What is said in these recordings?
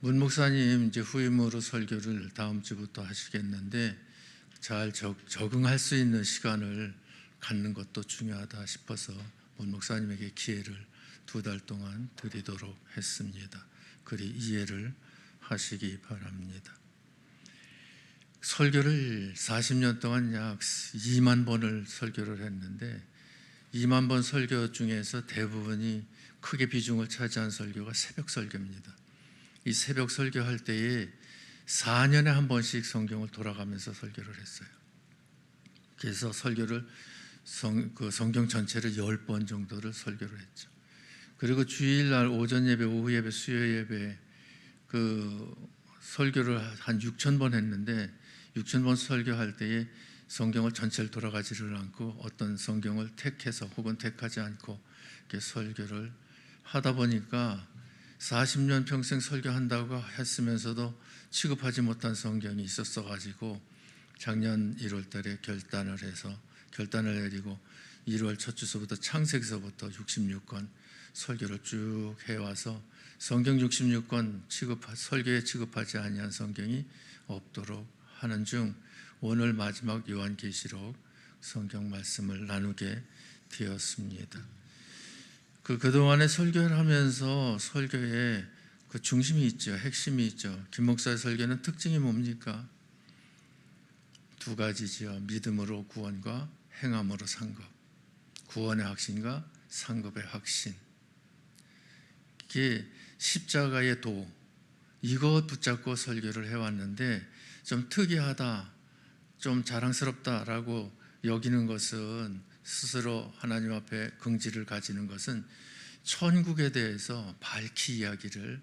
문 목사님 이제 후임으로 설교를 다음 주부터 하시겠는데 잘 적응할 수 있는 시간을 갖는 것도 중요하다 싶어서 문 목사님에게 기회를 2달 동안 드리도록 했습니다. 그리 이해를 하시기 바랍니다. 설교를 40년 동안 약 2만 번을 설교를 했는데 2만 번 설교 중에서 대부분이 크게 비중을 차지한 설교가 새벽 설교입니다. 이 새벽 설교할 때에 4년에 한 번씩 성경을 돌아가면서 설교를 했어요. 그래서 설교를 성경 전체를 10번 정도를 설교를 했죠. 그리고 주일날 오전 예배, 오후 예배, 수요 예배 설교를 한 6,000번 했는데 6,000번 설교할 때에 성경을 전체를 돌아가지를 않고 어떤 성경을 택해서 혹은 택하지 않고 이렇게 설교를 하다 보니까 40년 평생 설교한다고 했으면서도 취급하지 못한 성경이 있었어가지고 작년 1월 달에 결단을 내리고 1월 첫 주서부터 창세기서부터 66권 설교를 쭉 해와서 성경 66권 설교에 취급하지 아니한 성경이 없도록 하는 중 오늘 마지막 요한계시록 성경 말씀을 나누게 되었습니다. 그동안에 설교를 하면서 설교에 그 중심이 있죠. 핵심이 있죠. 김 목사의 설교는 특징이 뭡니까? 2가지죠. 믿음으로 구원과 행함으로 상급. 구원의 확신과 상급의 확신. 이게 십자가의 도, 이것 붙잡고 설교를 해왔는데 좀 특이하다, 좀 자랑스럽다라고 여기는 것은 스스로 하나님 앞에 긍지를 가지는 것은 천국에 대해서 밝히 이야기를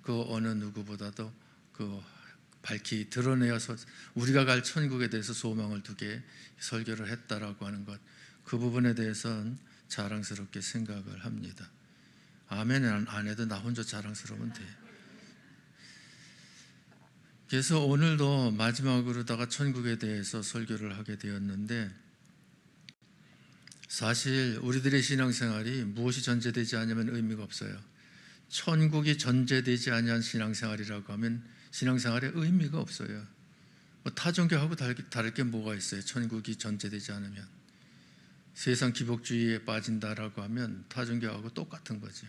그 어느 누구보다도 밝히 드러내어서 우리가 갈 천국에 대해서 소망을 두게 설교를 했다라고 하는 것, 그 부분에 대해서는 자랑스럽게 생각을 합니다. 아멘 안 해도 나 혼자 자랑스러우면 돼. 그래서 오늘도 마지막으로다가 천국에 대해서 설교를 하게 되었는데 사실 우리들의 신앙생활이 무엇이 전제되지 않으면 의미가 없어요. 천국이 전제되지 아니한 신앙생활이라고 하면 신앙생활에 의미가 없어요. 타종교하고 다를 게 뭐가 있어요? 천국이 전제되지 않으면. 세상 기복주의에 빠진다라고 하면 타종교하고 똑같은 거죠.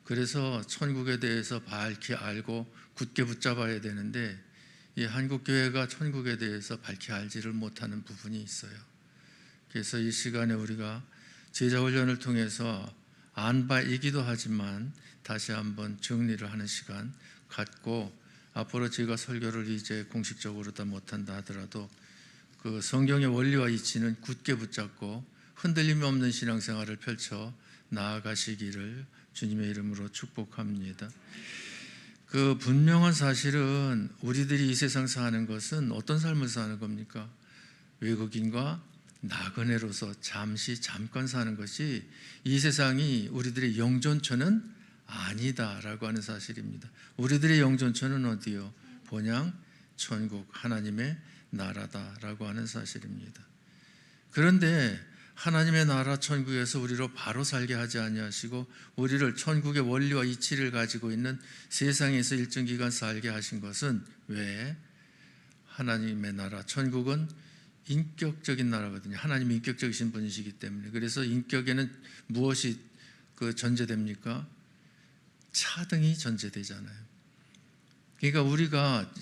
그래서 천국에 대해서 밝히 알고 굳게 붙잡아야 되는데 이 한국교회가 천국에 대해서 밝히 알지를 못하는 부분이 있어요. 그래서 이 시간에 우리가 제자훈련을 통해서 안바이기도 하지만 다시 한번 정리를 하는 시간 갖고 앞으로 제가 설교를 이제 공식적으로 다 못한다 하더라도 그 성경의 원리와 이치는 굳게 붙잡고 흔들림이 없는 신앙생활을 펼쳐 나아가시기를 주님의 이름으로 축복합니다. 그 분명한 사실은 우리들이 이 세상 사는 것은 어떤 삶을 사는 겁니까? 외국인과 나그네로서 잠깐 사는 것이 이 세상이 우리들의 영존처는 아니다라고 하는 사실입니다. 우리들의 영존처는 어디요? 본향 천국 하나님의 나라다라고 하는 사실입니다. 그런데 하나님의 나라 천국에서 우리로 바로 살게 하지 아니하시고 우리를 천국의 원리와 이치를 가지고 있는 세상에서 일정 기간 살게 하신 것은 왜? 하나님의 나라 천국은 인격적인 나라거든요. 하나님이 인격적이신 분이시기 때문에. 그래서 인격에는 무엇이 전제됩니까? 차등이 전제되잖아요. 그러니까 우리가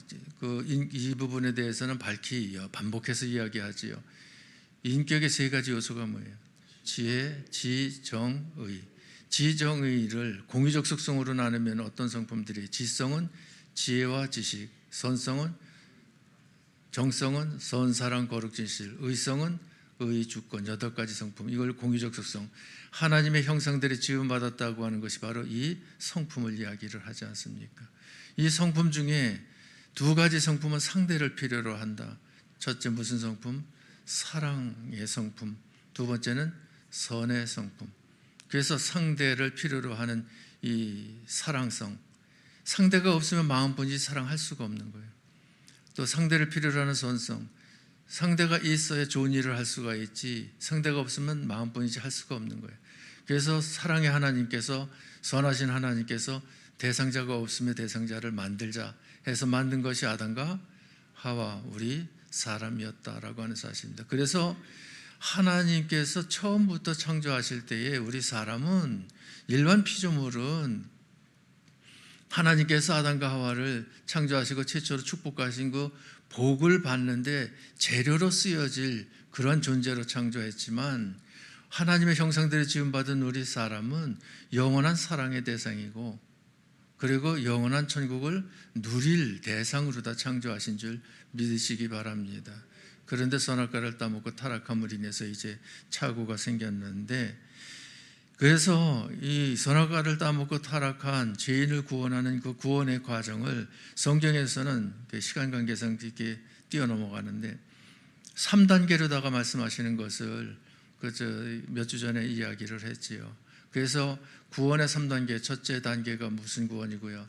이 부분에 대해서는 밝히 반복해서 이야기하지요. 인격의 3가지 요소가 뭐예요? 지혜, 지, 정, 의. 지, 정, 의를 공유적 속성으로 나누면 어떤 성품들이? 지성은 지혜와 지식, 선성은 정성은 선사랑 거룩 진실, 의성은 의 주권, 8가지 성품. 이걸 공유적 속성, 하나님의 형상들이 지음받았다고 하는 것이 바로 이 성품을 이야기를 하지 않습니까? 이 성품 중에 2가지 성품은 상대를 필요로 한다. 첫째 무슨 성품? 사랑의 성품. 2번째는 선의 성품. 그래서 상대를 필요로 하는 이 사랑성, 상대가 없으면 마음뿐이지 사랑할 수가 없는 거예요. 또 상대를 필요로 하는 선성, 상대가 있어야 좋은 일을 할 수가 있지 상대가 없으면 마음뿐이지 할 수가 없는 거예요. 그래서 사랑의 하나님께서, 선하신 하나님께서 대상자가 없으면 대상자를 만들자 해서 만든 것이 아담과 하와, 우리 사람이었다라고 하는 사실입니다. 그래서 하나님께서 처음부터 창조하실 때에 우리 사람은, 일반 피조물은 하나님께서 아담과 하와를 창조하시고 최초로 축복하신 그 복을 받는데 재료로 쓰여질 그런 존재로 창조했지만, 하나님의 형상대로 지음받은 우리 사람은 영원한 사랑의 대상이고, 그리고 영원한 천국을 누릴 대상으로 다 창조하신 줄 믿으시기 바랍니다. 그런데 선악과를 따먹고 타락함으로 인해서 이제 착오가 생겼는데, 그래서 이 선악과를 따먹고 타락한 죄인을 구원하는 그 구원의 과정을 성경에서는 시간 관계상 이렇게 뛰어넘어가는데 3단계로다가 말씀하시는 것을 몇 주 전에 이야기를 했지요. 그래서 구원의 3단계, 첫째 단계가 무슨 구원이고요?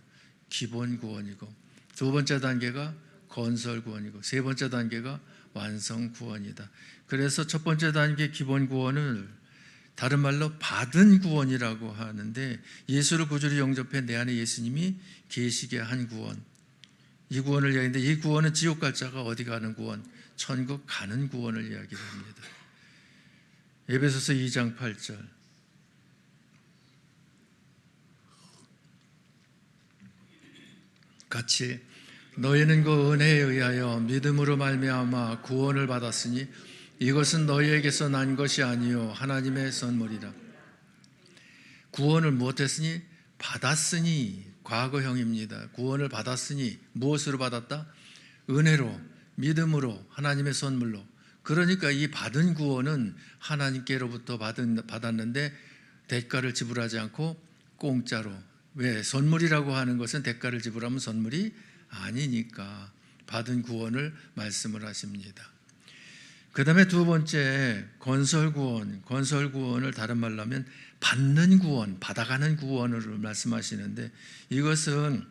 기본 구원이고, 두 번째 단계가 건설 구원이고, 세 번째 단계가 완성 구원이다. 그래서 첫 번째 단계 기본 구원을 다른 말로 받은 구원이라고 하는데, 예수를 구주로 영접해 내 안에 예수님이 계시게 한 구원, 이 구원을 이야기하는데, 이 구원은 지옥 갈 자가 어디 가는 구원, 천국 가는 구원을 이야기를 합니다. 에베소서 2장 8절, 같이 너희는 그 은혜에 의하여 믿음으로 말미암아 구원을 받았으니 이것은 너희에게서 난 것이 아니요 하나님의 선물이라. 구원을 무엇했으니? 받았으니. 과거형입니다. 구원을 받았으니 무엇으로 받았다? 은혜로, 믿음으로, 하나님의 선물로. 그러니까 이 받은 구원은 하나님께로부터 받았는데 대가를 지불하지 않고 공짜로. 왜? 선물이라고 하는 것은 대가를 지불하면 선물이 아니니까 받은 구원을 말씀을 하십니다. 그 다음에 두 번째, 건설구원. 건설구원을 다른 말로 하면 받는 구원, 받아가는 구원으로 말씀하시는데, 이것은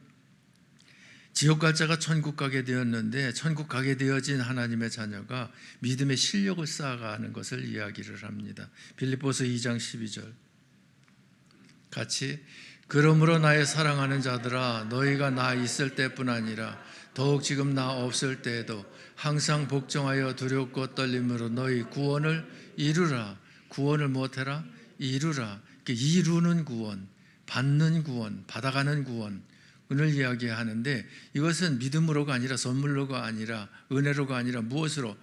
지옥 갈 자가 천국 가게 되었는데 천국 가게 되어진 하나님의 자녀가 믿음의 실력을 쌓아가는 것을 이야기를 합니다. 빌립보서 2장 12절, 같이 그러므로 나의 사랑하는 자들아, 너희가 나 있을 때뿐 아니라 더욱 지금 나 없을 때에도 항상 복종하여 두렵고 떨림으로 너희 구원을 이루라. 구원을 못해라? 이루라. 이루는 구원, 받는 구원, 받아가는 구원을 이야기하는데, 이것은 믿음으로가 아니라 선물로가 아니라 은혜로가 아니라 무엇으로?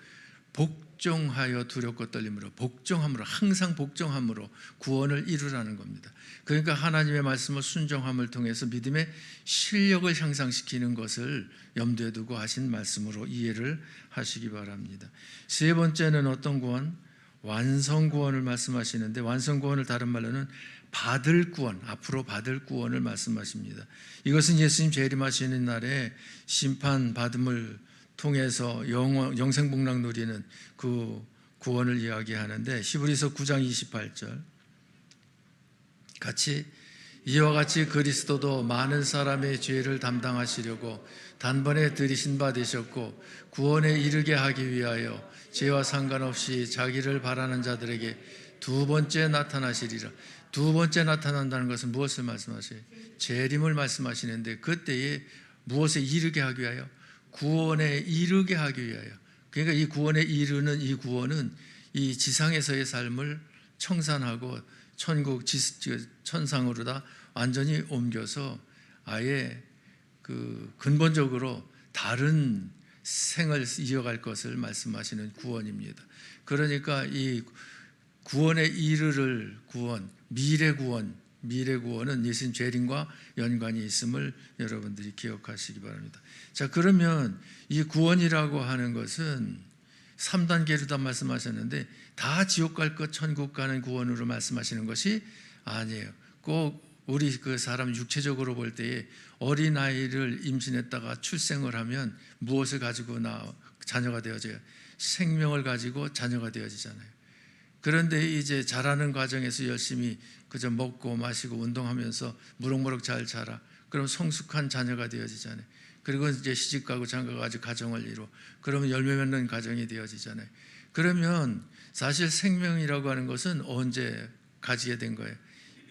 복종하여 두렵고 떨림으로, 복종함으로, 항상 복종함으로 구원을 이루라는 겁니다. 그러니까 하나님의 말씀을 순종함을 통해서 믿음의 실력을 향상시키는 것을 염두에 두고 하신 말씀으로 이해를 하시기 바랍니다. 세 번째는 어떤 구원? 완성 구원을 말씀하시는데, 완성 구원을 다른 말로는 받을 구원, 앞으로 받을 구원을 말씀하십니다. 이것은 예수님 재림하시는 날에 심판 받음을 통해서 영생복락 누리는 그 구원을 이야기하는데, 히브리서 9장 28절, 같이 이와 같이 그리스도도 많은 사람의 죄를 담당하시려고 단번에 들이신 바 되셨고 구원에 이르게 하기 위하여 죄와 상관없이 자기를 바라는 자들에게 두 번째 나타나시리라. 두 번째 나타난다는 것은 무엇을 말씀하세요? 재림을 말씀하시는데, 그때에 무엇에 이르게 하기 위하여? 구원에 이르게 하기 위하여. 그러니까 이 구원에 이르는 이 구원은 이 지상에서의 삶을 청산하고 천국 천상으로 다 완전히 옮겨서 아예 그 근본적으로 다른 생을 이어갈 것을 말씀하시는 구원입니다. 그러니까 이 구원에 이르를 구원, 미래 구원은 예수님 재림과 연관이 있음을 여러분들이 기억하시기 바랍니다. 자, 그러면 이 구원이라고 하는 것은 3단계로 다 말씀하셨는데, 다 지옥 갈 것, 천국 가는 구원으로 말씀하시는 것이 아니에요. 꼭 우리 그 사람 육체적으로 볼 때에 어린아이를 임신했다가 출생을 하면 무엇을 가지고 자녀가 되어져요? 생명을 가지고 자녀가 되어지잖아요. 그런데 이제 자라는 과정에서 열심히 그저 먹고 마시고 운동하면서 무럭무럭 잘 자라. 그럼 성숙한 자녀가 되어지잖아요. 그리고 이제 시집가고 장가가지고 가정을 이루어. 그러면 열매 맺는 가정이 되어지잖아요. 그러면 사실 생명이라고 하는 것은 언제 가지게 된 거예요?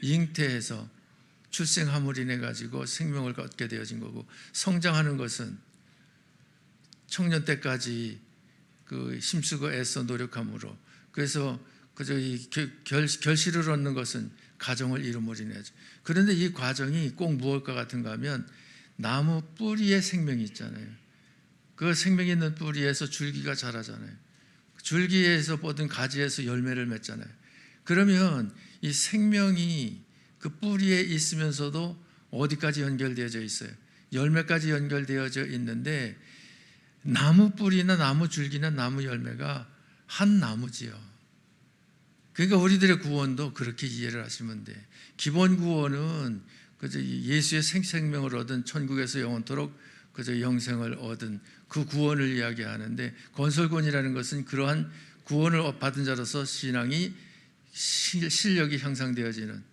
잉태에서 출생함으로 인해 가지고 생명을 얻게 되어진 거고, 성장하는 것은 청년 때까지 그 힘쓰고 애써 노력함으로, 그래서 그저 이 결실을 얻는 것은 가정을 이름으로 인해죠. 그런데 이 과정이 꼭 무엇과 같은가 하면 나무 뿌리에 생명이 있잖아요. 그 생명이 있는 뿌리에서 줄기가 자라잖아요. 줄기에서 뻗은 가지에서 열매를 맺잖아요. 그러면 이 생명이 그 뿌리에 있으면서도 어디까지 연결되어져 있어요? 열매까지 연결되어져 있는데, 나무 뿌리나 나무 줄기나 나무 열매가 한 나무지요. 그러니까 우리들의 구원도 그렇게 이해를 하시면 돼. 기본 구원은 그저 예수의 생명을 얻은 천국에서 영원토록 그저 영생을 얻은 그 구원을 이야기하는데, 건설구원이라는 것은 그러한 구원을 받은 자로서 신앙이 실력이 향상되어지는,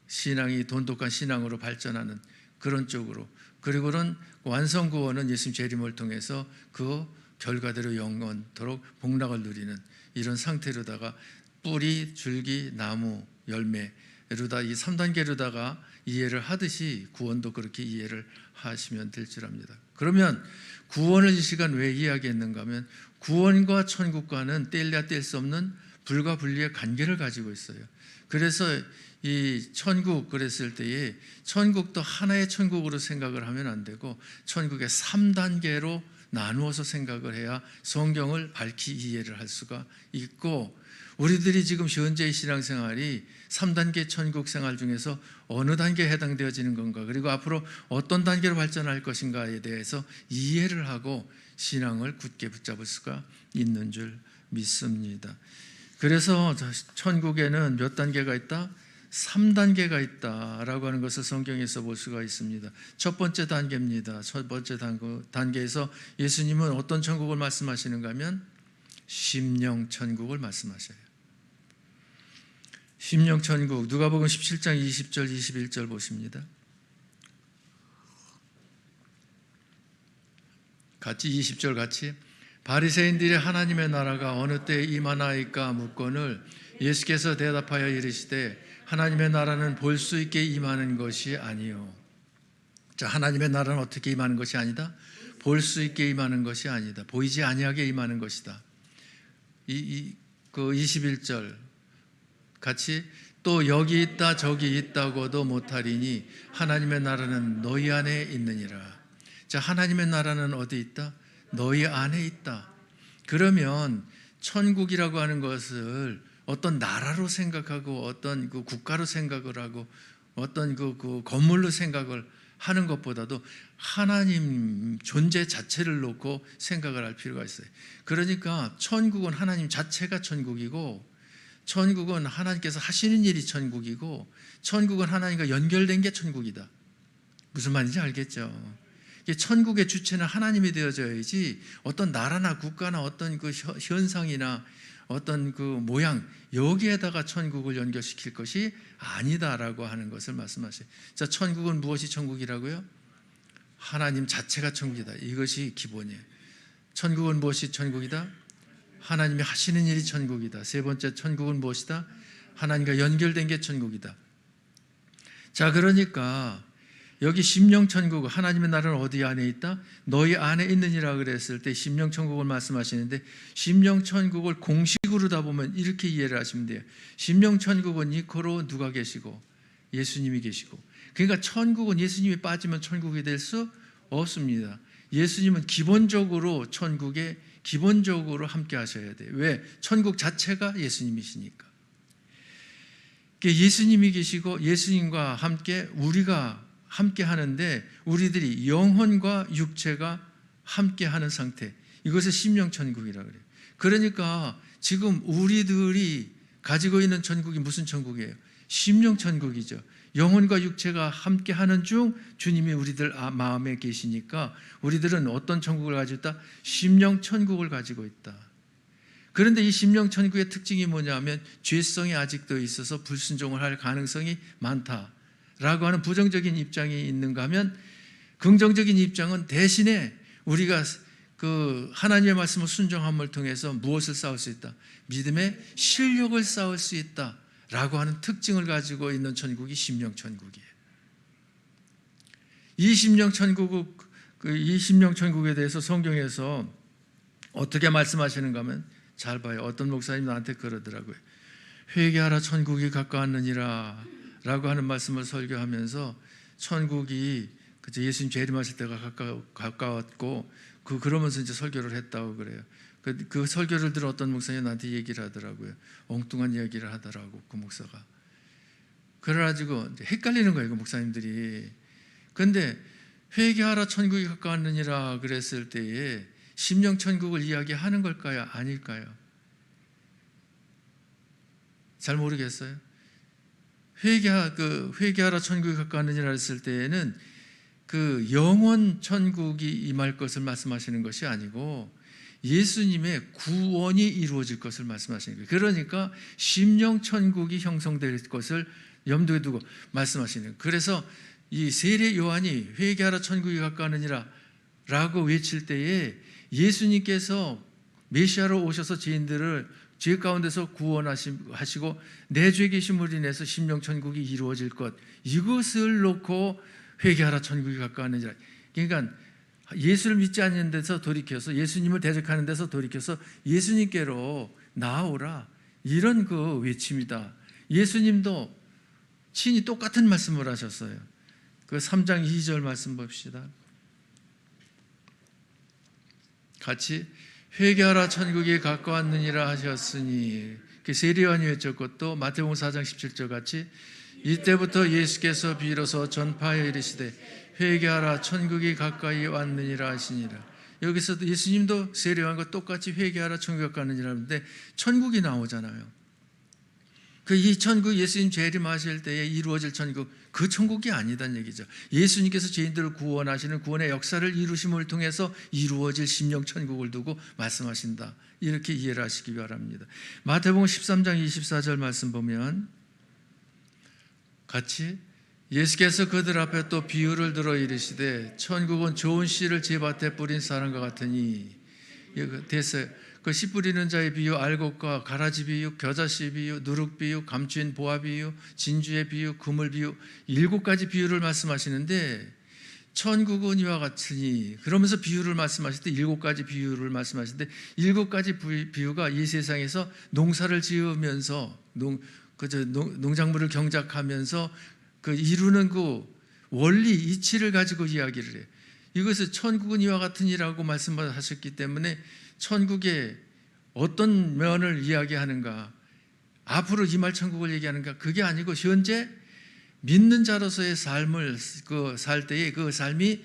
신앙이 돈독한 신앙으로 발전하는 그런 쪽으로, 그리고는 완성구원은 예수님 재림을 통해서 그 결과대로 영원토록 복락을 누리는 이런 상태로다가 뿌리, 줄기, 나무, 열매로다 이 3단계로다가 이해를 하듯이 구원도 그렇게 이해를 하시면 될 줄 압니다. 그러면 구원을 이 시간 왜 이야기했는가 하면, 구원과 천국과는 뗄래야 뗄 수 없는 불과 분리의 관계를 가지고 있어요. 그래서 이 천국 그랬을 때에 천국도 하나의 천국으로 생각을 하면 안 되고 천국의 3단계로 나누어서 생각을 해야 성경을 밝히 이해를 할 수가 있고, 우리들이 지금 현재의 신앙생활이 3단계 천국 생활 중에서 어느 단계에 해당되어지는 건가, 그리고 앞으로 어떤 단계로 발전할 것인가에 대해서 이해를 하고 신앙을 굳게 붙잡을 수가 있는 줄 믿습니다. 그래서 천국에는 몇 단계가 있다? 3단계가 있다라고 하는 것을 성경에서 볼 수가 있습니다. 첫 번째 단계입니다. 첫 번째 단계에서 예수님은 어떤 천국을 말씀하시는가 하면 심령 천국을 말씀하셔요. 심령 천국, 누가복음 17장 20절 21절 보십니다. 같이 20절 같이. 바리새인들이 하나님의 나라가 어느 때에 임하나이까 묻거늘 예수께서 대답하여 이르시되 하나님의 나라는 볼 수 있게 임하는 것이 아니요. 자, 하나님의 나라는 어떻게 임하는 것이 아니다? 볼 수 있게 임하는 것이 아니다. 보이지 아니하게 임하는 것이다. 그 21절 같이. 또 여기 있다 저기 있다고도 못하리니 하나님의 나라는 너희 안에 있느니라. 자, 하나님의 나라는 어디 있다? 너희 안에 있다. 그러면 천국이라고 하는 것을 어떤 나라로 생각하고 어떤 그 국가로 생각을 하고 어떤 그 건물로 생각을 하는 것보다도 하나님 존재 자체를 놓고 생각을 할 필요가 있어요. 그러니까 천국은 하나님 자체가 천국이고, 천국은 하나님께서 하시는 일이 천국이고, 천국은 하나님과 연결된 게 천국이다. 무슨 말인지 알겠죠? 천국의 주체는 하나님이 되어져야지 어떤 나라나 국가나 어떤 그 현상이나 어떤 그 모양, 여기에다가 천국을 연결시킬 것이 아니다라고 하는 것을 말씀하세요. 자, 천국은 무엇이 천국이라고요? 하나님 자체가 천국이다. 이것이 기본이에요. 천국은 무엇이 천국이다? 하나님이 하시는 일이 천국이다. 세 번째, 천국은 무엇이다? 하나님과 연결된 게 천국이다. 자, 그러니까 여기 심령천국, 하나님의 나라는 어디 안에 있다? 너희 안에 있느니라 그랬을 때 심령천국을 말씀하시는데, 심령천국을 공식으로 다 보면 이렇게 이해를 하시면 돼요. 심령천국은 이코로 누가 계시고? 예수님이 계시고. 그러니까 천국은 예수님이 빠지면 천국이 될 수 없습니다. 예수님은 기본적으로 천국에 기본적으로 함께 하셔야 돼요. 왜? 천국 자체가 예수님이시니까. 예수님이 계시고 예수님과 함께 우리가 함께 하는데, 우리들이 영혼과 육체가 함께 하는 상태, 이것을 심령천국이라고 그래요. 그러니까 지금 우리들이 가지고 있는 천국이 무슨 천국이에요? 심령천국이죠. 영혼과 육체가 함께 하는 중 주님이 우리들 마음에 계시니까 우리들은 어떤 천국을 가지고 있다? 심령천국을 가지고 있다. 그런데 이 심령천국의 특징이 뭐냐면 죄성이 아직도 있어서 불순종을 할 가능성이 많다 라고 하는 부정적인 입장이 있는가 하면, 긍정적인 입장은 대신에 우리가 그 하나님의 말씀을 순종함을 통해서 무엇을 쌓을 수 있다? 믿음의 실력을 쌓을 수 있다 라고 하는 특징을 가지고 있는 천국이 심령천국이에요. 이심령 천국, 그 이심령 천국에 대해서 성경에서 어떻게 말씀하시는가 하면 잘 봐요. 어떤 목사님 나한테 그러더라고요. 회개하라 천국이 가까웠느니라 라고 하는 말씀을 설교하면서 천국이 그저 예수님 재림하실 때가 가까웠고 그러면서 이제 설교를 했다고 그래요. 그 설교를 들은 어떤 목사님 나한테 얘기를 하더라고요. 엉뚱한 이야기를 하더라고 그 목사가. 그래가지고 이제 헷갈리는 거예요 그 목사님들이. 그런데 회개하라 천국이 가까웠느니라 그랬을 때에 심령 천국을 이야기하는 걸까요? 아닐까요? 잘 모르겠어요. 회개하라 천국이 가까웠느니라 했을 때에는 그 영원 천국이 임할 것을 말씀하시는 것이 아니고 예수님의 구원이 이루어질 것을 말씀하시는 거예요. 그러니까 심령 천국이 형성될 것을 염두에 두고 말씀하시는 거예요. 그래서 이 세례 요한이 회개하라 천국이 가까웠느니라 라고 외칠 때에 예수님께서 메시아로 오셔서 죄인들을 죄 가운데서 구원하시고 내 죄 계심으로 인해서 심령 천국이 이루어질 것, 이것을 놓고 회개하라 천국이 가까웠느니라. 그러니까 예수를 믿지 않는 데서 돌이켜서 예수님을 대적하는 데서 돌이켜서 예수님께로 나아오라, 이런 그 외침이다. 예수님도 친히 똑같은 말씀을 하셨어요. 그 3장 2절 말씀 봅시다. 같이 회개하라 천국이 가까웠느니라 하셨으니, 세례요한이 외쳤고 또 마태복음 4장 17절 같이 이때부터 예수께서 비로소 전파하여 이르시되 회개하라 천국이 가까이 왔느니라 하시니라. 여기서도 예수님도 세례요한과 똑같이 회개하라 천국이 가까이 왔느니라 하는데 천국이 나오잖아요. 이 천국, 예수님 재림하실 때에 이루어질 천국, 그 천국이 아니다는 얘기죠. 예수님께서 죄인들을 구원하시는 구원의 역사를 이루심을 통해서 이루어질 심령 천국을 두고 말씀하신다, 이렇게 이해를 하시기 바랍니다. 마태복음 13장 24절 말씀 보면 같이 예수께서 그들 앞에 또 비유를 들어 이르시되 천국은 좋은 씨를 제 밭에 뿌린 사람과 같으니, 됐어요. 그 씨 뿌리는 자의 비유, 알곡과 가라지 비유, 겨자씨 비유, 누룩 비유, 감추인 보화 비유, 진주의 비유, 그물 비유, 7가지 비유를 말씀하시는데 천국은 이와 같으니, 그러면서 비유를 말씀하실 때 7가지 비유를 말씀하시는데 7가지 비유가 이 세상에서 농사를 지으면서 농작물을 경작하면서 이루는 그 원리, 이치를 가지고 이야기를 해요. 이것을 천국은 이와 같으니라고 말씀하셨기 때문에 천국의 어떤 면을 이야기하는가, 앞으로 임할 천국을 얘기하는가, 그게 아니고 현재 믿는 자로서의 삶을 살 때에 그 삶이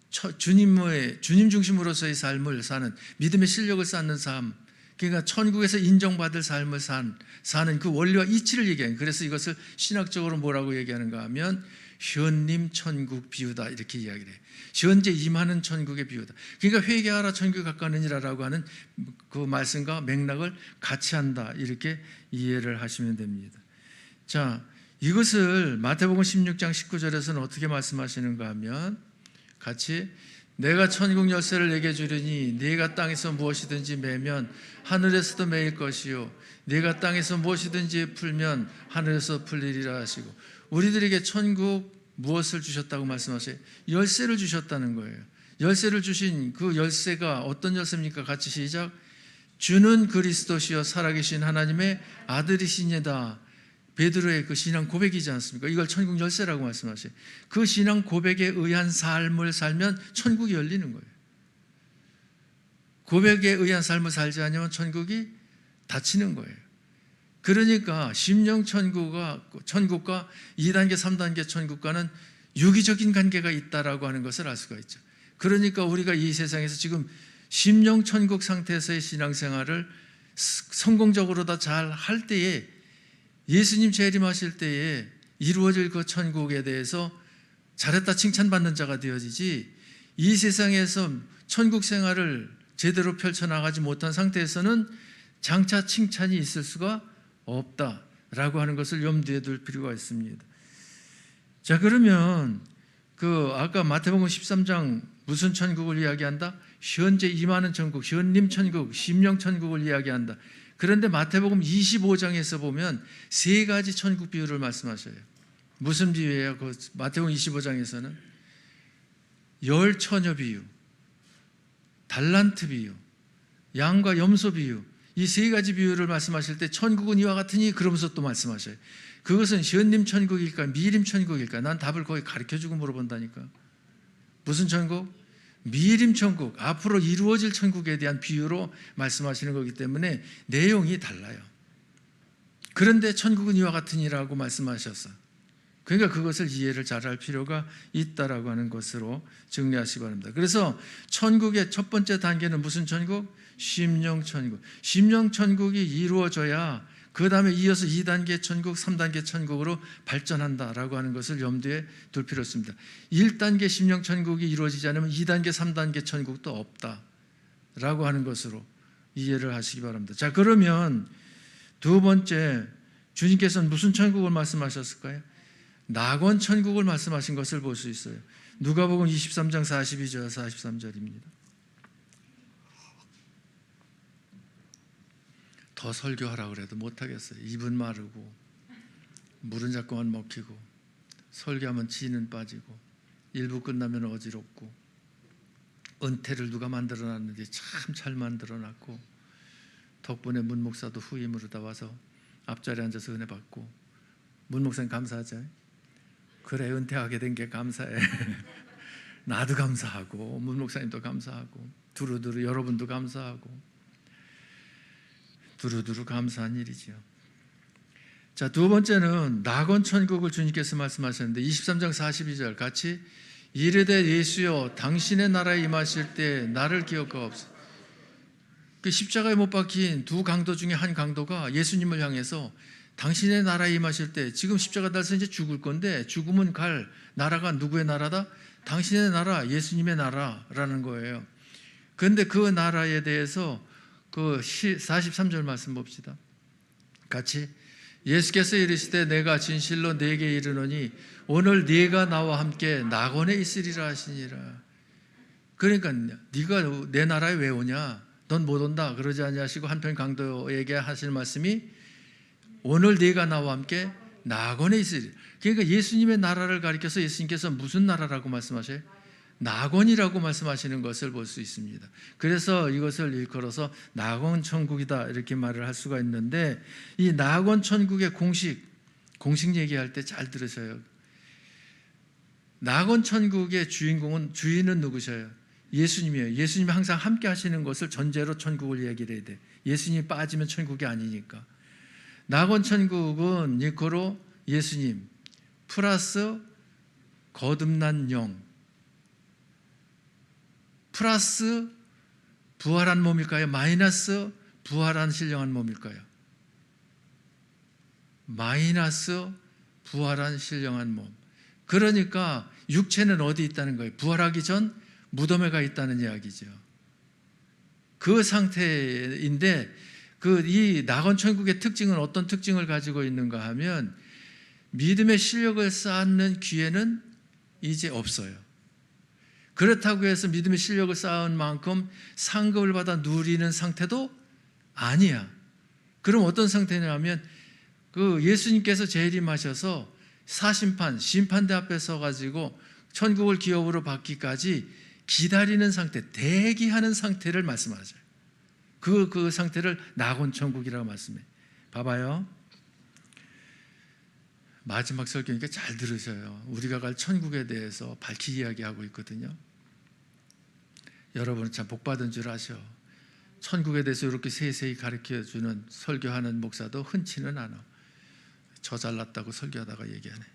주님 중심으로서의 삶을 사는, 믿음의 실력을 쌓는 삶, 그러니까 천국에서 인정받을 삶을 사는 그 원리와 이치를 얘기해요. 그래서 이것을 신학적으로 뭐라고 얘기하는가 하면 현림 천국 비유다, 이렇게 이야기를 해요. 현재 임하는 천국의 비유다. 그러니까 회개하라 천국이 가까우니라라고 하는 그 말씀과 맥락을 같이 한다, 이렇게 이해를 하시면 됩니다. 자, 이것을 마태복음 16장 19절에서는 어떻게 말씀하시는가 하면 같이 내가 천국 열쇠를 내게 주리니 네가 땅에서 무엇이든지 매면 하늘에서도 매일 것이요 네가 땅에서 무엇이든지 풀면 하늘에서 풀리리라 하시고, 우리들에게 천국 무엇을 주셨다고 말씀하세요? 열쇠를 주셨다는 거예요. 열쇠를 주신 그 열쇠가 어떤 열쇠입니까? 같이 시작. 주는 그리스도시요 살아계신 하나님의 아들이시니다. 베드로의 그 신앙 고백이지 않습니까? 이걸 천국 열쇠라고 말씀하세요. 그 신앙 고백에 의한 삶을 살면 천국이 열리는 거예요. 고백에 의한 삶을 살지 않으면 천국이 닫히는 거예요. 그러니까 심령 천국과 2단계, 3단계 천국과는 유기적인 관계가 있다라고 하는 것을 알 수가 있죠. 그러니까 우리가 이 세상에서 지금 심령 천국 상태에서의 신앙생활을 성공적으로 다 잘 할 때에 예수님 재림하실 때에 이루어질 그 천국에 대해서 잘했다 칭찬받는 자가 되어지지, 이 세상에서 천국 생활을 제대로 펼쳐나가지 못한 상태에서는 장차 칭찬이 있을 수가 없다라고 하는 것을 염두에 둘 필요가 있습니다. 자, 그러면 아까 마태복음 13장 무슨 천국을 이야기한다? 현재 임하는 천국, 현림 천국, 심령 천국을 이야기한다. 그런데 마태복음 25장에서 보면 3가지 천국 비유를 말씀하셔요. 무슨 비유예요? 마태복음 25장에서는 열 처녀 비유, 달란트 비유, 양과 염소 비유, 이 세 가지 비유를 말씀하실 때 천국은 이와 같으니 그러면서 또 말씀하셔요. 그것은 현림 천국일까 미림 천국일까? 난 답을 거의 가르쳐주고 물어본다니까. 무슨 천국? 미림 천국, 앞으로 이루어질 천국에 대한 비유로 말씀하시는 거기 때문에 내용이 달라요. 그런데 천국은 이와 같으니라고 말씀하셨어. 그러니까 그것을 이해를 잘할 필요가 있다라고 하는 것으로 정리하시기 바랍니다. 그래서 천국의 첫 번째 단계는 무슨 천국? 심령 천국. 심령 천국이 이루어져야 그 다음에 이어서 2단계 천국, 3단계 천국으로 발전한다라고 하는 것을 염두에 둘 필요 있습니다. 1단계 심령 천국이 이루어지지 않으면 2단계, 3단계 천국도 없다라고 하는 것으로 이해를 하시기 바랍니다. 자, 그러면 두 번째, 주님께서는 무슨 천국을 말씀하셨을까요? 낙원 천국을 말씀하신 것을 볼 수 있어요. 누가복음 23장 42절 43절입니다. 더 설교하라 그래도 못하겠어요. 입은 마르고 물은 자꾸만 먹히고 설교하면 지는 빠지고 일부 끝나면 어지럽고 은퇴를 누가 만들어놨는지 참 잘 만들어놨고 덕분에 문 목사도 후임으로 다 와서 앞자리에 앉아서 은혜 받고 문 목사님 감사하죠? 그래 은퇴하게 된 게 감사해. 나도 감사하고 문 목사님도 감사하고 두루두루 여러분도 감사하고 두루두루 감사한 일이지요. 자, 두 번째는 낙원 천국을 주님께서 말씀하셨는데 23장 42절 같이 이르되 예수여 당신의 나라에 임하실 때 나를 기억하옵소서. 그 십자가에 못 박힌 두 강도 중에 한 강도가 예수님을 향해서 당신의 나라에 임하실 때 지금 십자가 달서 이제 죽을 건데 죽으면 갈 나라가 누구의 나라다? 당신의 나라, 예수님의 나라라는 거예요. 그런데 그 나라에 대해서 그 43절 말씀 봅시다. 같이 예수께서 이르시되 내가 진실로 네게 이르노니 오늘 네가 나와 함께 낙원에 있으리라 하시니라. 그러니까 네가 내 나라에 왜 오냐? 넌 못 온다 그러지 아니하시고 한편 강도에게 하실 말씀이 오늘 네가 나와 함께 낙원에 있으리라. 그러니까 예수님의 나라를 가리켜서 예수님께서 무슨 나라라고 말씀하셔요? 낙원이라고 말씀하시는 것을 볼 수 있습니다. 그래서 이것을 일컬어서 낙원 천국이다 이렇게 말을 할 수가 있는데 이 낙원 천국의 공식 얘기할 때 잘 들으셔요. 낙원 천국의 주인은 누구셔요? 예수님이에요. 예수님이 항상 함께 하시는 것을 전제로 천국을 얘기를 해야 돼. 예수님이 빠지면 천국이 아니니까. 낙원 천국은 일컬어 예수님 플러스 거듭난 영 플러스 부활한 몸일까요? 마이너스 부활한 신령한 몸일까요? 마이너스 부활한 신령한 몸. 그러니까 육체는 어디 있다는 거예요? 부활하기 전 무덤에 가 있다는 이야기죠. 그 상태인데 이 낙원 천국의 특징은 어떤 특징을 가지고 있는가 하면 믿음의 실력을 쌓는 기회는 이제 없어요. 그렇다고 해서 믿음의 실력을 쌓은 만큼 상급을 받아 누리는 상태도 아니야. 그럼 어떤 상태냐면 그 예수님께서 재림하셔서 심판대 앞에 서가지고 천국을 기업으로 받기까지 기다리는 상태, 대기하는 상태를 말씀하셔요. 그 상태를 낙원 천국이라고 말씀해. 봐봐요. 마지막 설교니까 잘 들으셔요. 우리가 갈 천국에 대해서 밝히 이야기하고 있거든요. 여러분은 참 복받은 줄 아셔. 천국에 대해서 이렇게 세세히 가르쳐주는 설교하는 목사도 흔치는 않아. 저 잘났다고 설교하다가 얘기하네.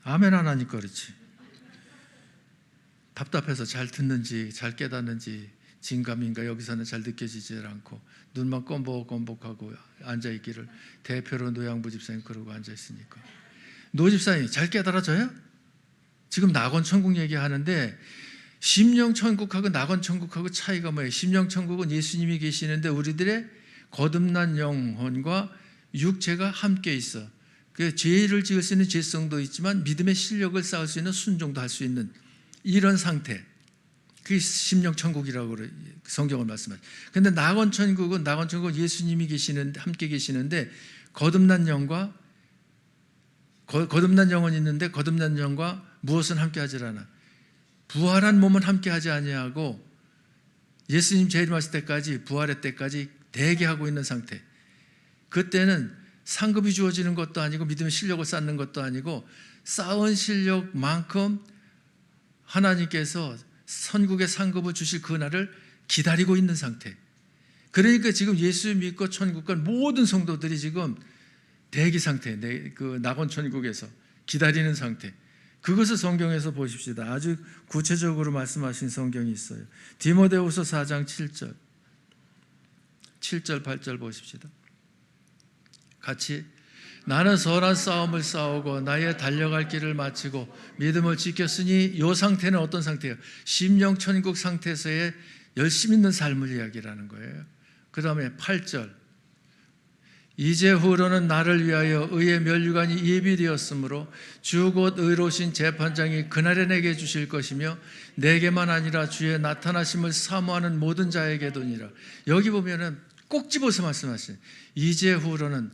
아멘 안 하니까 그렇지. 답답해서 잘 듣는지 잘 깨닫는지 진감인가 여기서는 잘 느껴지지 않고 눈만 껌벅껌벅하고 앉아있기를 대표로 노양부 집사님 그러고 앉아있으니까 노 집사님 잘 깨달아져요? 지금 낙원 천국 얘기하는데 심령 천국하고 낙원 천국하고 차이가 뭐예요? 심령 천국은 예수님이 계시는데 우리들의 거듭난 영혼과 육체가 함께 있어. 그 죄를 지을 수 있는 죄성도 있지만 믿음의 실력을 쌓을 수 있는 순종도 할 수 있는 이런 상태. 그게 심령 천국이라고 성경을 말씀하죠. 그런데 낙원 천국은 예수님이 함께 계시는데 거듭난 영혼이 있는데 거듭난 영과 무엇은 함께 하질 않아? 부활한 몸은 함께 하지 아니하고 예수님 재림하실 때까지, 부활의 때까지 대기하고 있는 상태. 그때는 상급이 주어지는 것도 아니고 믿음의 실력을 쌓는 것도 아니고 쌓은 실력만큼 하나님께서 선국의 상급을 주실 그날을 기다리고 있는 상태. 그러니까 지금 예수 믿고 천국 간 모든 성도들이 지금 대기 상태, 그 낙원 천국에서 기다리는 상태. 그것을 성경에서 보십시다. 아주 구체적으로 말씀하신 성경이 있어요. 디모데후서 4장 7절 8절 보십시다. 같이. 나는 선한 싸움을 싸우고 나의 달려갈 길을 마치고 믿음을 지켰으니 이 상태는 어떤 상태예요? 심령 천국 상태에서의 열심 있는 삶을 이야기라는 거예요. 그 다음에 8절. 이제 후로는 나를 위하여 의의 면류관이 예비되었으므로 주 곧 의로우신 재판장이 그날에 내게 주실 것이며 내게만 아니라 주의 나타나심을 사모하는 모든 자에게도니라. 여기 보면은 꼭 집어서 말씀하시죠. 이제 후로는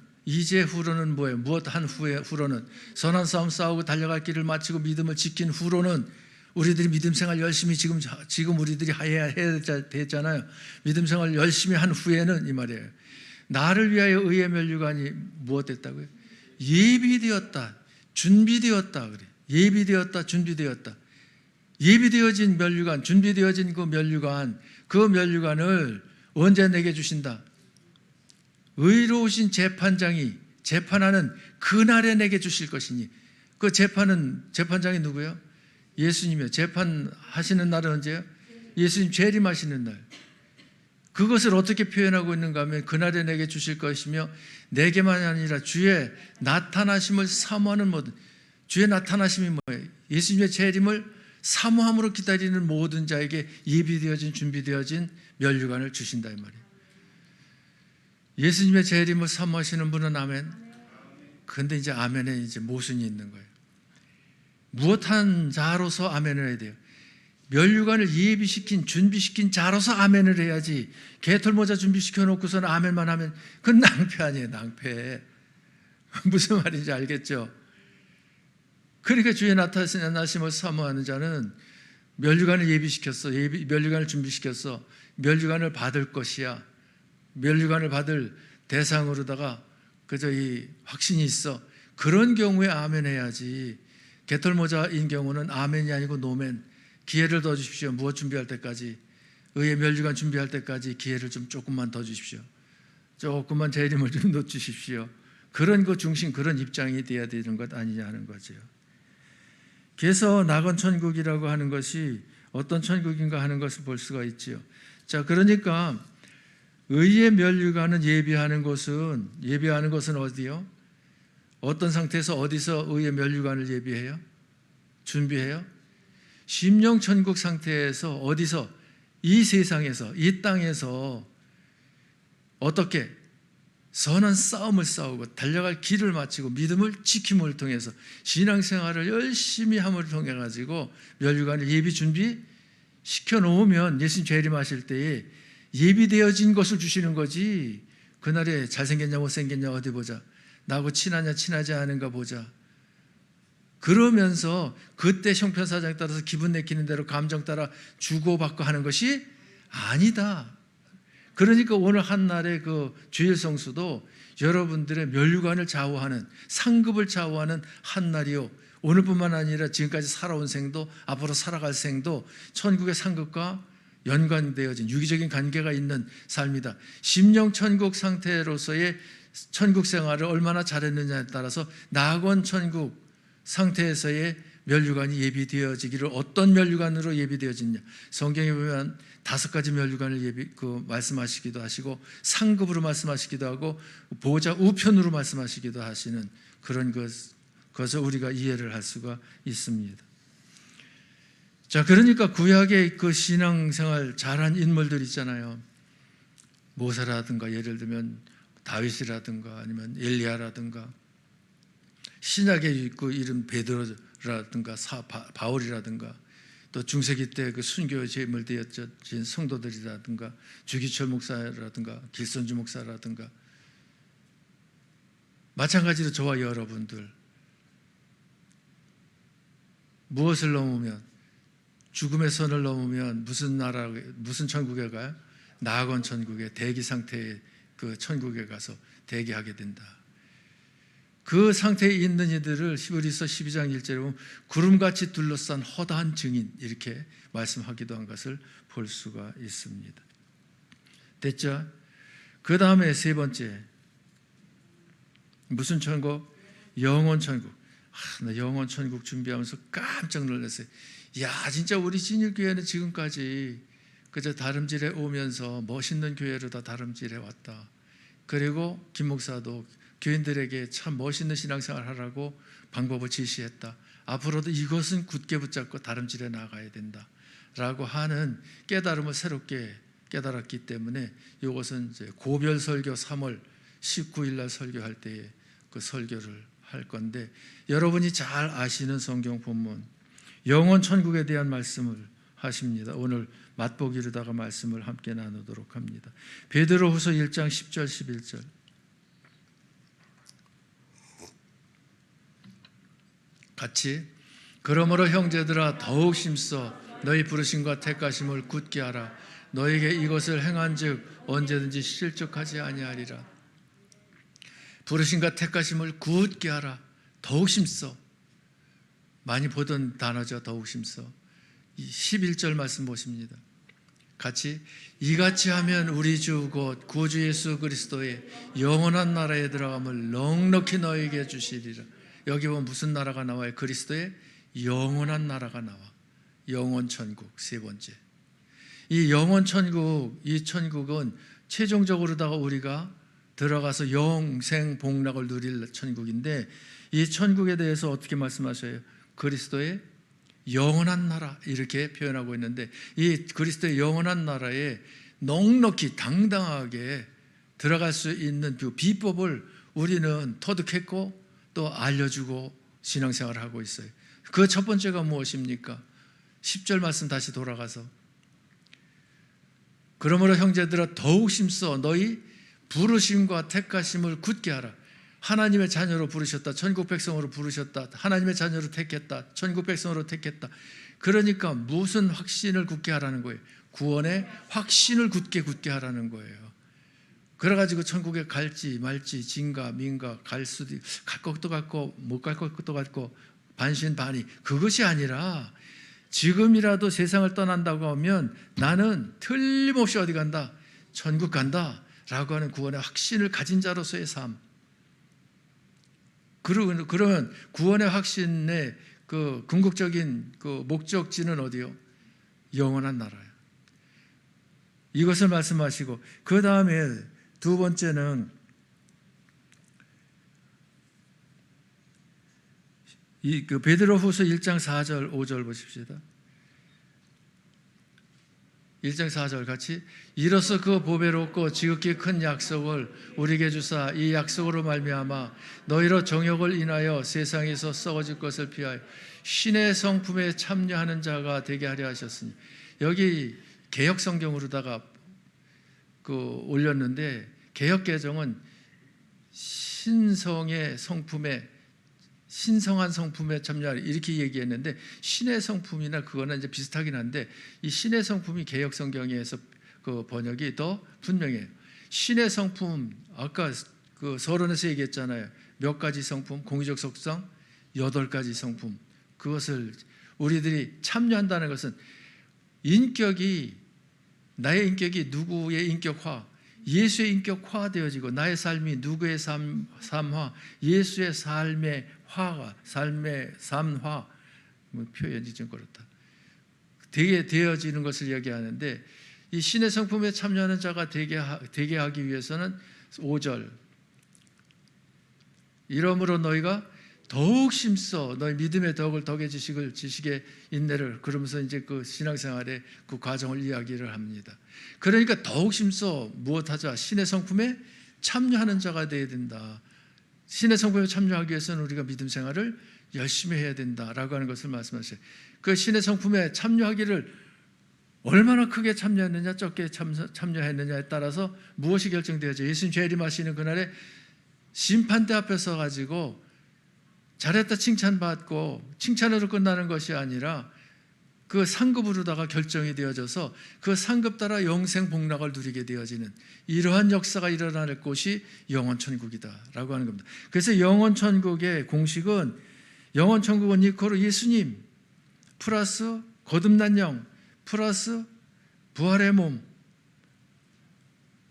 뭐예요? 무엇 한 후에 후로는 선한 싸움 싸우고 달려갈 길을 마치고 믿음을 지킨 후로는 우리들이 믿음 생활 열심히 지금 우리들이 해야 되잖아요. 믿음 생활 열심히 한 후에는 이 말이에요. 나를 위하여 의의 면류관이 무엇 됐다고요? 예비되었다, 준비되었다 그래. 예비되었다, 준비되었다. 예비되어진 면류관, 준비되어진 그 면류관을 언제 내게 주신다? 의로우신 재판장이 재판하는 그날에 내게 주실 것이니. 그 재판장이 누구예요? 예수님이요. 재판하시는 날은 언제요? 예수님 재림하시는 날. 그것을 어떻게 표현하고 있는가 하면 그날에 내게 주실 것이며 내게만 아니라 주의 나타나심을 사모하는 모든, 주의 나타나심이 뭐예요? 예수님의 재림을 사모함으로 기다리는 모든 자에게 예비되어진 준비되어진 면류관을 주신다 이 말이에요. 예수님의 재림을 사모하시는 분은 아멘. 그런데 이제 아멘에 이제 모순이 있는 거예요. 무엇한 자로서 아멘을 해야 돼요? 면류관을 예비시킨, 준비시킨 자로서 아멘을 해야지. 개털모자 준비시켜 놓고서는 아멘만 하면 그건 낭패 아니에요. 낭패. 무슨 말인지 알겠죠? 그러니까 주의 나타나심을 사모하는 자는 면류관을 예비시켰어. 면류관을 준비시켰어. 면류관을 받을 것이야. 면류관을 받을 대상으로다가 그저 이 확신이 있어. 그런 경우에 아멘 해야지. 개털모자인 경우는 아멘이 아니고 노멘. 기회를 더 주십시오. 무엇 준비할 때까지, 의의 면류관 준비할 때까지 기회를 좀 조금만 더 주십시오. 조금만 재림을 좀 놓주십시오. 그런 그 중심, 그런 입장이 돼야 되는 것 아니냐 하는 거죠. 그래서 낙원 천국이라고 하는 것이 어떤 천국인가 하는 것을 볼 수가 있지요. 자, 그러니까 의의 면류관은 예비하는 것은 어디요? 어떤 상태에서 어디서 의의 면류관을 예비해요? 준비해요? 심령 천국 상태에서 어디서? 이 세상에서, 이 땅에서 어떻게 선한 싸움을 싸우고 달려갈 길을 마치고 믿음을 지킴을 통해서 신앙생활을 열심히 함을 통해 가지고 면류관을 예비 준비 시켜 놓으면 예수님 재림하실 때에 예비되어진 것을 주시는 거지. 그날에 잘생겼냐 못생겼냐 어디 보자, 나하고 친하냐 친하지 않은가 보자. 그러면서 그때 형편사정에 따라서 기분 내키는 대로 감정 따라 주고받고 하는 것이 아니다. 그러니까 오늘 한날의 그 주일 성수도 여러분들의 면류관을 좌우하는, 상급을 좌우하는 한날이요. 오늘뿐만 아니라 지금까지 살아온 생도 앞으로 살아갈 생도 천국의 상급과 연관되어진 유기적인 관계가 있는 삶이다. 심령 천국 상태로서의 천국 생활을 얼마나 잘했느냐에 따라서 낙원 천국 상태에서의 면류관이 예비되어지기를, 어떤 면류관으로 예비되어지냐. 성경에 보면 5가지 면류관을 말씀하시기도 하시고 상급으로 말씀하시기도 하고 보호자 우편으로 말씀하시기도 하시는 그런 것을 우리가 이해를 할 수가 있습니다. 자, 그러니까 구약의 그 신앙생활 잘한 인물들 있잖아요. 모세라든가 예를 들면 다윗이라든가 아니면 엘리야라든가, 신약의 그 이름 베드로라든가 바울이라든가, 또 중세기 때 그 순교 제물 되어진 성도들이라든가 주기철 목사라든가 길선주 목사라든가, 마찬가지로 저와 여러분들 무엇을 넘으면 죽음의 선을 넘으면 무슨 천국에 가요? 낙원 천국에, 대기 상태의 그 천국에 가서 대기하게 된다. 그 상태에 있는 이들을 히브리서 12장 1절에 보면 구름같이 둘러싼 허다한 증인, 이렇게 말씀하기도 한 것을 볼 수가 있습니다. 됐죠? 그 다음에 세 번째, 무슨 천국? 영원 천국. 나 영원 천국 준비하면서 깜짝 놀랐어요. 야, 진짜 우리 진일교회는 지금까지 그저 다름질에 오면서 멋있는 교회로 다 다름질해 왔다. 그리고 김 목사도 교인들에게 참 멋있는 신앙생활 하라고 방법을 제시했다. 앞으로도 이것은 굳게 붙잡고 다름질해 나가야 된다 라고 하는 깨달음을 새롭게 깨달았기 때문에 이것은 이제 고별 설교 3월 19일 날 설교할 때에 그 설교를 할 건데, 여러분이 잘 아시는 성경 본문 영원 천국에 대한 말씀을 하십니다. 오늘 맛보기로다가 말씀을 함께 나누도록 합니다. 베드로후서 1장 10절 11절. 같이, 그러므로 형제들아 더욱 힘써 너희 부르심과 택하심을 굳게 하라. 너에게 이것을 행한즉 언제든지 실족하지 아니하리라. 부르심과 택하심을 굳게 하라. 더욱 힘써. 많이 보던 단어죠. 더욱 힘써. 11절 말씀 보십니다. 같이, 이같이 하면 우리 주 곧 구주 예수 그리스도의 영원한 나라에 들어감을 넉넉히 너에게 주시리라. 여기 보면 무슨 나라가 나와요? 그리스도의 영원한 나라가 나와. 영원 천국 세 번째. 이 영원 천국, 이 천국은 최종적으로다가 우리가 들어가서 영생 복락을 누릴 천국인데, 이 천국에 대해서 어떻게 말씀하셔요? 그리스도의 영원한 나라, 이렇게 표현하고 있는데, 이 그리스도의 영원한 나라에 넉넉히 당당하게 들어갈 수 있는 그 비법을 우리는 터득했고 또 알려주고 신앙생활을 하고 있어요. 그 첫 번째가 무엇입니까? 10절 말씀 다시 돌아가서, 그러므로 형제들아 더욱 힘써 너희 부르심과 택하심을 굳게 하라. 하나님의 자녀로 부르셨다. 천국 백성으로 부르셨다. 하나님의 자녀로 택했다. 천국 백성으로 택했다. 그러니까 무슨 확신을 굳게 하라는 거예요? 구원의 확신을 굳게 하라는 거예요. 그래가지고 천국에 갈지 말지, 진가 민가, 갈 수도, 갈 것도 같고 못 갈 것도 같고 반신반의, 그것이 아니라 지금이라도 세상을 떠난다고 하면 나는 틀림없이 어디 간다? 천국 간다 라고 하는 구원의 확신을 가진 자로서의 삶. 그러면 구원의 확신의 그 궁극적인 그 목적지는 어디요? 영원한 나라예요. 이것을 말씀하시고, 그 다음에 두 번째는 그 베드로후서 1장 4절 5절 보십시다. 1장 4절 같이, 이로써 그 보배롭고 지극히 큰 약속을 우리에게 주사 이 약속으로 말미암아 너희로 정욕을 인하여 세상에서 썩어질 것을 피하여 신의 성품에 참여하는 자가 되게 하려 하셨으니, 여기 개역 성경으로다가 올렸는데, 개역 개정은 신성의 성품에, 신성한 성품에 참여하라 이렇게 얘기했는데, 신의 성품이나 그거는 이제 비슷하긴 한데, 이 신의 성품이 개역 성경에서 그 번역이 더 분명해요. 신의 성품, 아까 그 서론에서 얘기했잖아요. 몇 가지 성품, 공의적 속성 8가지 성품. 그것을 우리들이 참여한다는 것은 나의 인격이 누구의 인격화, 예수의 인격화 되어지고, 나의 삶이 누구의 삶화, 예수의 삶의 화가, 삶의 삶화, 표현이 좀 그렇다. 되게 되어지는 것을 얘기하는데, 이 신의 성품에 참여하는 자가 되게 하기 위해서는 5절, 이러므로 너희가 더욱 힘써 너희 믿음의 덕의 지식의 인내를, 그러면서 이제 그 신앙생활의 그 과정을 이야기를 합니다. 그러니까 더욱 힘써 무엇하자? 신의 성품에 참여하는 자가 되어야 된다. 신의 성품에 참여하기 위해서는 우리가 믿음 생활을 열심히 해야 된다라고 하는 것을 말씀하셔요. 그 신의 성품에 참여하기를 얼마나 크게 참여했느냐, 적게 참여했느냐에 따라서 무엇이 결정되어져. 예수님 재림하시는 그날에 심판대 앞에 서가지고 잘했다 칭찬받고 칭찬으로 끝나는 것이 아니라 그 상급으로다가 결정이 되어져서 그 상급 따라 영생 복락을 누리게 되어지는 이러한 역사가 일어날 곳이 영원천국이다라고 하는 겁니다. 그래서 영원천국의 공식은, 영원천국은 이코로 예수님 플러스 거듭난 영 플러스 부활의 몸.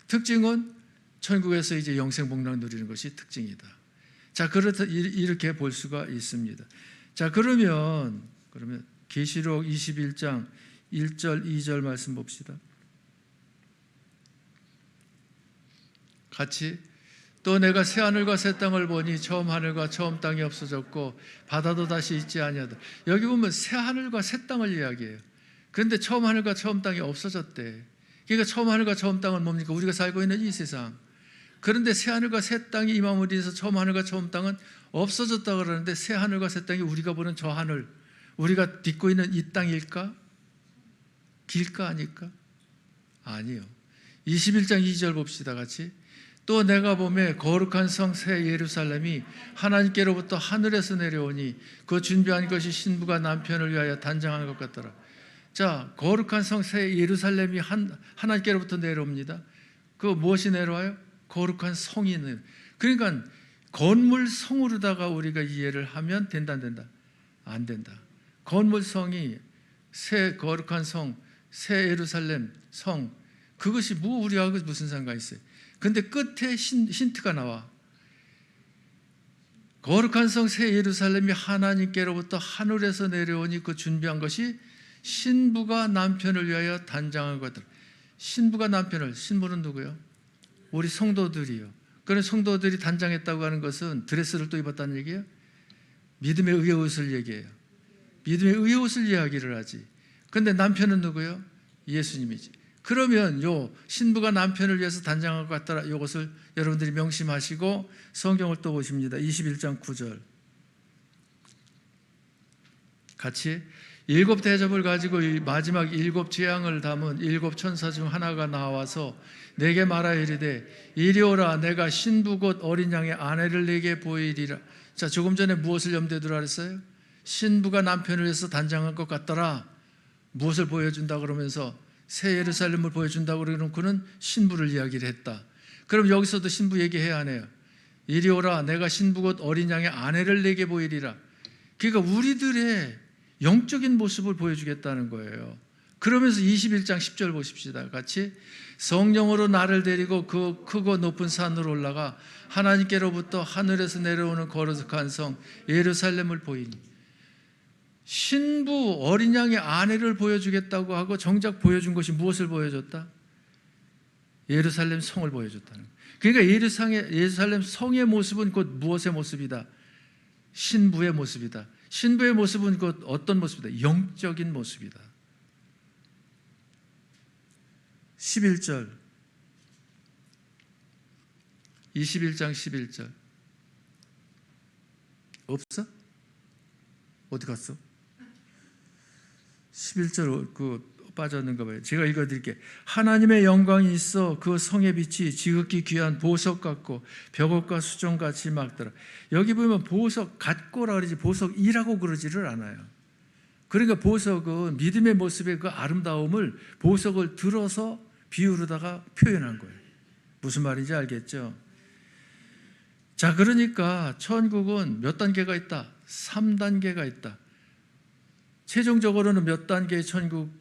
특징은 천국에서 이제 영생 복락 누리는 것이 특징이다. 자, 그렇다 이렇게 볼 수가 있습니다. 자, 그러면 계시록 21장 1절 2절 말씀 봅시다. 같이. 또 내가 새 하늘과 새 땅을 보니 처음 하늘과 처음 땅이 없어졌고 바다도 다시 있지 아니하다. 여기 보면 새 하늘과 새 땅을 이야기해요. 그런데 처음 하늘과 처음 땅이 없어졌대. 그러니까 처음 하늘과 처음 땅은 뭡니까? 우리가 살고 있는 이 세상. 그런데 새 하늘과 새 땅이 임함으로 인해서 처음 하늘과 처음 땅은 없어졌다 그러는데, 새 하늘과 새 땅이 우리가 보는 저 하늘, 우리가 딛고 있는 이 땅일까? 길까 아닐까? 아니요. 21장 2절 봅시다, 같이. 또 내가 보매 거룩한 성 새 예루살렘이 하나님께로부터 하늘에서 내려오니 그 준비한 것이 신부가 남편을 위하여 단장한 것 같더라. 자, 거룩한 성 새 예루살렘이 하나님께로부터 내려옵니다. 그 무엇이 내려와요? 거룩한 성이 내려. 그러니까 건물 성으로다가 우리가 이해를 하면 된다, 안 된다? 안 된다. 건물 성이 새 거룩한 성, 새 예루살렘 성, 그것이 우리하고 무슨 상관이 있어요? 근데 끝에 힌트가 나와. 거룩한 성 새 예루살렘이 하나님께로부터 하늘에서 내려오니 그 준비한 것이 신부가 남편을 위하여 단장한 것들. 신부가 남편을, 신부는 누구요? 우리 성도들이요. 그런 성도들이 단장했다고 하는 것은 드레스를 또 입었다는 얘기예요? 믿음의 의의 옷을 얘기해요. 믿음의 의의 옷을 이야기를 하지. 그런데 남편은 누구요? 예수님이지. 그러면 요 신부가 남편을 위해서 단장한 것 같더라, 이것을 여러분들이 명심하시고 성경을 또 보십니다. 21장 9절 같이. 일곱 대접을 가지고 마지막 일곱 재앙을 담은 일곱 천사 중 하나가 나와서 내게 말하여 이르되 이리 오라, 내가 신부 곧 어린 양의 아내를 내게 보이리라. 자, 조금 전에 무엇을 염두에 두라 그랬어요? 신부가 남편을 위해서 단장한 것 같더라. 무엇을 보여준다 그러면서 새 예루살렘을 보여준다 그러고는 신부를 이야기를 했다. 그럼 여기서도 신부 얘기해야 하네요. 이리 오라, 내가 신부 곧 어린 양의 아내를 내게 보이리라. 그러니까 우리들의 영적인 모습을 보여주겠다는 거예요. 그러면서 21장 10절 보십시다, 같이. 성령으로 나를 데리고 그 크고 높은 산으로 올라가 하나님께로부터 하늘에서 내려오는 거룩한 성 예루살렘을 보이니. 신부 어린 양의 아내를 보여주겠다고 하고 정작 보여준 것이 무엇을 보여줬다? 예루살렘 성을 보여줬다는 거예요. 그러니까 예루살렘 성의 모습은 곧 무엇의 모습이다? 신부의 모습이다. 신부의 모습은 곧 어떤 모습이다? 영적인 모습이다. 11절 21장 11절 없어? 어디 갔어? 11절 빠졌는가 봐요. 제가 읽어드릴게요. 하나님의 영광이 있어 그 성의 빛이 지극히 귀한 보석 같고 벽옥과 수정같이 막더라. 여기 보면 보석 같고라 그러지 보석이라고 그러지를 않아요. 그러니까 보석은 믿음의 모습의 그 아름다움을 보석을 들어서 비유로다가 표현한 거예요. 무슨 말인지 알겠죠? 자, 그러니까 천국은 몇 단계가 있다? 3단계가 있다. 최종적으로는 몇 단계의 천국?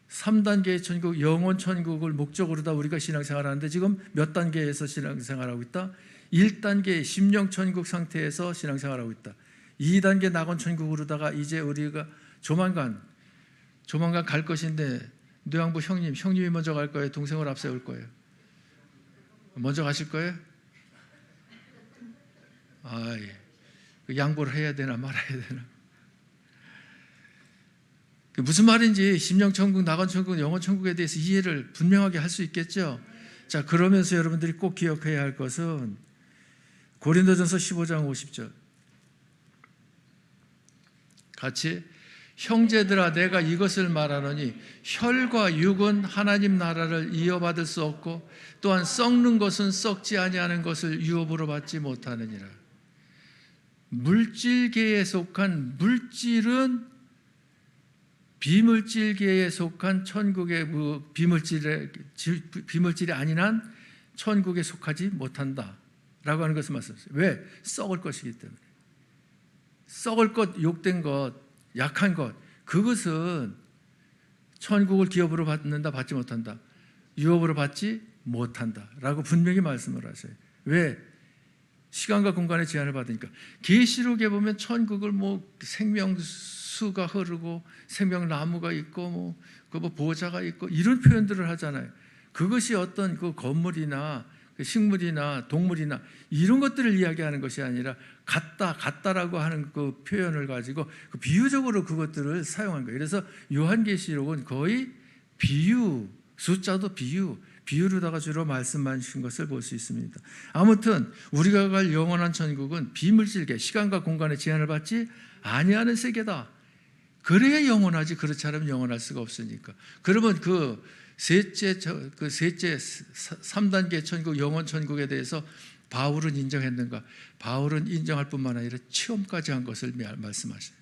3단계의 천국, 영원 천국을 목적으로 다 우리가 신앙생활하는데 지금 몇 단계에서 신앙생활하고 있다? 1단계 심령 천국 상태에서 신앙생활하고 있다. 2단계 낙원 천국으로다가 이제 우리가 조만간 갈 것인데, 노양부 형님이 먼저 갈 거예요? 동생을 앞세울 거예요? 먼저 가실 거예요? 양보를 해야 되나 말아야 되나? 무슨 말인지 심령천국, 낙원천국, 영원천국에 대해서 이해를 분명하게 할 수 있겠죠. 자, 그러면서 여러분들이 꼭 기억해야 할 것은 고린도전서 15장 50절 같이. 형제들아, 내가 이것을 말하노니 혈과 육은 하나님 나라를 이어받을 수 없고 또한 썩는 것은 썩지 아니하는 것을 유업으로 받지 못하느니라. 물질계에 속한 물질은 비물질계에 속한 천국의 비물질이 아닌 한 천국에 속하지 못한다라고 하는 것을 말씀하셨어요. 왜? 썩을 것이기 때문에. 썩을 것, 욕된 것, 약한 것, 그것은 천국을 기업으로 받는다, 받지 못한다. 유업으로 받지 못한다라고 분명히 말씀을 하세요. 왜? 시간과 공간의 제한을 받으니까. 계시록에 보면 천국을 생명수가 흐르고 생명나무가 있고 뭐 보좌가 있고 이런 표현들을 하잖아요. 그것이 어떤 그 건물이나 식물이나 동물이나 이런 것들을 이야기하는 것이 아니라 같다라고 하는 그 표현을 가지고 그 비유적으로 그것들을 사용한 거예요. 그래서 요한계시록은 거의 비유, 숫자도 비유로다가 주로 말씀하신 것을 볼 수 있습니다. 아무튼 우리가 갈 영원한 천국은 비물질계, 시간과 공간의 제한을 받지 아니하는 세계다. 그래야 영원하지, 그렇지 않으면 영원할 수가 없으니까. 그러면 그 셋째 3단계 천국, 영원 천국에 대해서 바울은 인정했는가? 바울은 인정할 뿐만 아니라 체험까지 한 것을 말씀하셔요.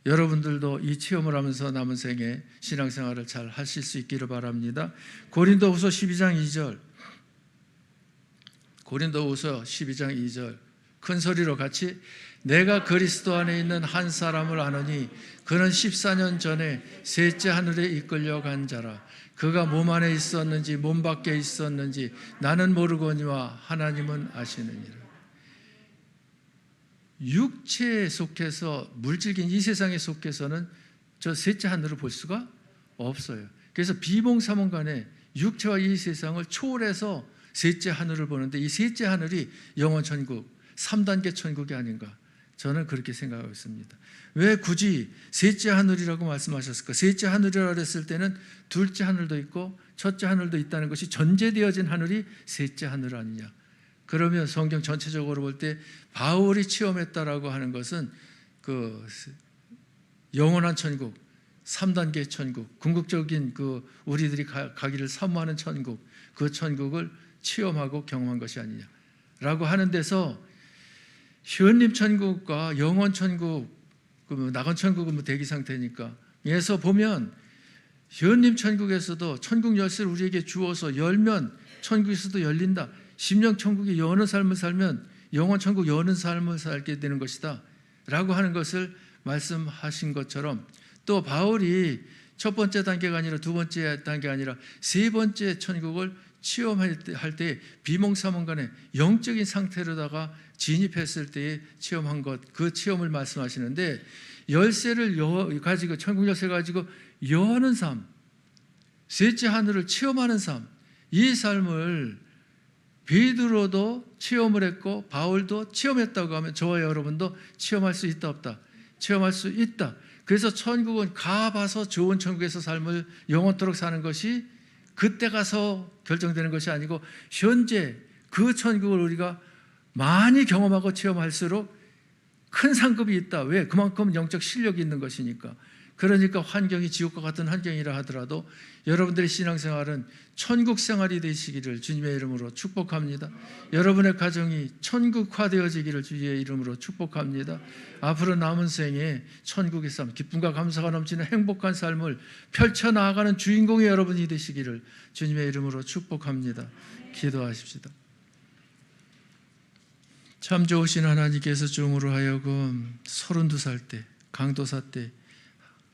여러분들도 이 체험을 하면서 남은 생에 신앙생활을 잘 하실 수 있기를 바랍니다. 고린도후서 12장 2절, 고린도후서 12장 2절 큰 소리로 같이, 내가 그리스도 안에 있는 한 사람을 아노니 그는 14년 전에 셋째 하늘에 이끌려 간 자라. 그가 몸 안에 있었는지 몸 밖에 있었는지 나는 모르거니와 하나님은 아시느니라. 육체에 속해서, 물질긴 이 세상에 속해서는 저 셋째 하늘을 볼 수가 없어요. 그래서 비몽사몽간에 육체와 이 세상을 초월해서 셋째 하늘을 보는데, 이 셋째 하늘이 영원 천국, 3단계 천국이 아닌가, 저는 그렇게 생각하고 있습니다. 왜 굳이 셋째 하늘이라고 말씀하셨을까? 셋째 하늘이라고 했을 때는 둘째 하늘도 있고 첫째 하늘도 있다는 것이 전제되어진 하늘이 셋째 하늘 아니냐. 그러면 성경 전체적으로 볼 때 바울이 체험했다라고 하는 것은 그 영원한 천국, 3단계 천국, 궁극적인 그 우리들이 가기를 사모하는 천국, 그 천국을 체험하고 경험한 것이 아니냐라고 하는 데서, 현림 천국과 영원 천국, 낙원 천국은 대기 상태니까, 에서 보면 현림 천국에서도 천국 열쇠를 우리에게 주어서 열면 천국에서도 열린다. 심령 천국의 여는 삶을 살면 영원 천국 여는 삶을 살게 되는 것이다 라고 하는 것을 말씀하신 것처럼, 또 바울이 첫 번째 단계가 아니라 두 번째 단계가 아니라 세 번째 천국을 체험할 때 비몽사몽간에 영적인 상태로다가 진입했을 때에 체험한 것, 그 체험을 말씀하시는데, 열쇠를 가지고, 천국 열쇠 가지고 여는 삶, 셋째 하늘을 체험하는 삶, 이 삶을 베드로도 체험을 했고 바울도 체험했다고 하면 저와 여러분도 체험할 수 있다 없다? 체험할 수 있다. 그래서 천국은 가봐서 좋은 천국에서 삶을 영원토록 사는 것이 그때 가서 결정되는 것이 아니고, 현재 그 천국을 우리가 많이 경험하고 체험할수록 큰 상급이 있다. 왜? 그만큼 영적 실력이 있는 것이니까. 그러니까 환경이 지옥과 같은 환경이라 하더라도 여러분들의 신앙생활은 천국 생활이 되시기를 주님의 이름으로 축복합니다. 여러분의 가정이 천국화되어지기를 주의 이름으로 축복합니다. 앞으로 남은 생에 천국의 삶, 기쁨과 감사가 넘치는 행복한 삶을 펼쳐나가는 주인공이 여러분이 되시기를 주님의 이름으로 축복합니다. 기도하십시다. 참 좋으신 하나님께서 종으로 하여금 32살 때, 강도사 때,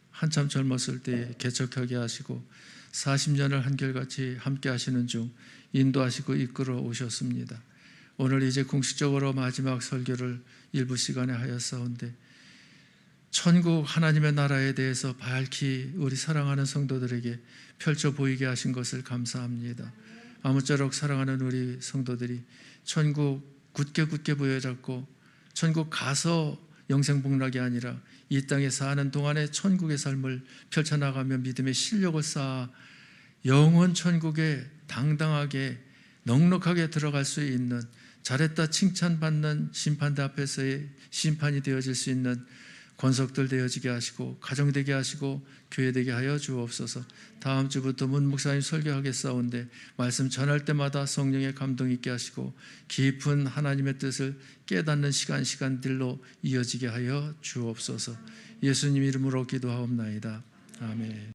한참 젊었을 때 개척하게 하시고 40년을 한결같이 함께 하시는 중 인도하시고 이끌어 오셨습니다. 오늘 이제 공식적으로 마지막 설교를 일부 시간에 하였사온데, 천국 하나님의 나라에 대해서 밝히 우리 사랑하는 성도들에게 펼쳐 보이게 하신 것을 감사합니다. 아무쪼록 사랑하는 우리 성도들이 천국 굳게 부여잡고, 천국 가서 영생복락이 아니라 이 땅에 사는 동안에 천국의 삶을 펼쳐나가며 믿음의 실력을 쌓아 영원 천국에 당당하게 넉넉하게 들어갈 수 있는, 잘했다 칭찬받는 심판대 앞에서의 심판이 되어질 수 있는 권속들 되어지게 하시고 가정 되게 하시고 교회 되게 하여 주옵소서. 다음 주부터 문 목사님 설교하겠사온데 말씀 전할 때마다 성령의 감동 있게 하시고 깊은 하나님의 뜻을 깨닫는 시간들로 이어지게 하여 주옵소서. 예수님 이름으로 기도하옵나이다. 아멘.